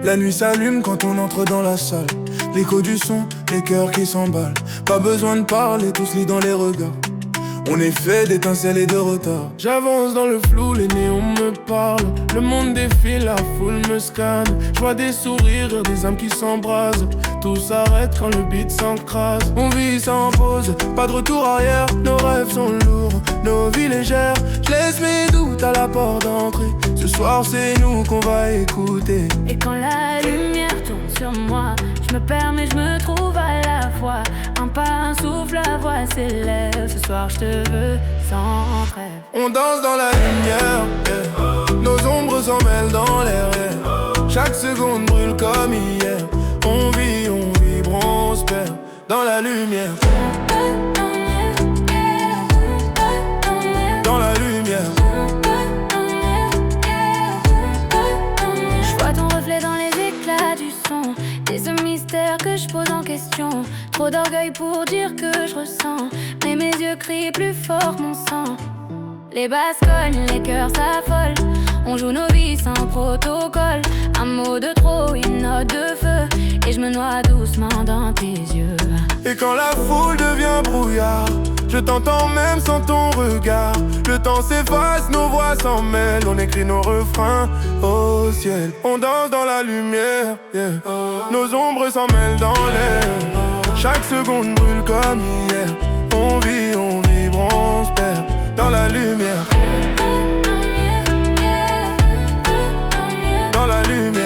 La nuit s'allume quand on entre dans la salle. L'écho du son, les cœurs qui s'emballent. Pas besoin de parler, tout se lit dans les regards. On est fait d'étincelles et de retard. J'avance dans le flou, les néons me parlent. Le monde défile, la foule me scanne. Je vois des sourires, des âmes qui s'embrasent. Tout s'arrête quand le beat s'encrase. On vit sans pause, pas de retour arrière. Nos rêves sont lourds, nos vies légères. Je laisse mes doutes à la porte d'entrée. Ce soir c'est nous qu'on va écouter. Et quand la lumière tourne sur moi, je me perds mais je me trouve à la fois. Un pas, un souffle, la voix s'élève. Ce soir je te veux sans trêve. On danse dans la lumière, yeah. Nos ombres s'en mêlent dans l'air, yeah. Chaque seconde brûle comme hier. On vibre, on se perd dans la lumière. Dans la lumière. Je vois ton reflet dans les éclats du son. Et ce mystère que je pose en question. Trop d'orgueil pour dire que je ressens. Mais mes yeux crient plus fort que mon sang. Les basses cognent, les cœurs s'affolent. On joue nos vies sans protocole. Un mot de trop, une note de feu. Et je me noie doucement dans tes yeux. Et quand la foule devient brouillard, je t'entends même sans ton regard. Le temps s'efface, nos voix s'en mêlent. On écrit nos refrains au ciel. On danse dans la lumière, yeah. Nos ombres s'en mêlent dans l'air. Chaque seconde brûle comme hier. On vibre, on se perd dans la lumière. Dans la lumière.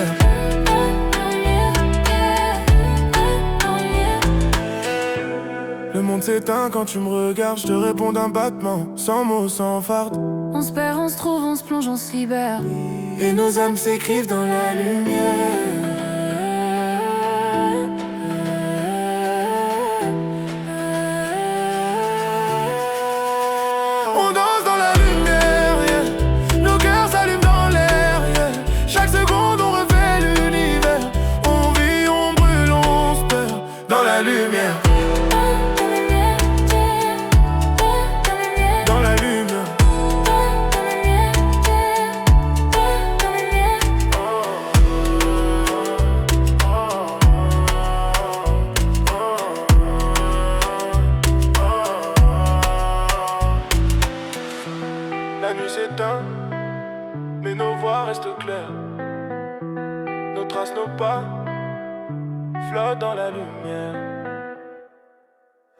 Le monde s'éteint quand tu me regardes, je te réponds d'un battement, sans mots, sans farde. On se perd, on se trouve, on se plonge, on se libère. Et nos âmes s'écrivent dans la lumière. On danse dans la lumière, yeah. Nos cœurs s'allument dans l'air, yeah. Chaque seconde on refait l'univers. On vit, on brûle, on se perd dans la lumière. La nuit s'éteint, mais nos voix restent claires. Nos traces, nos pas flottent dans la lumière.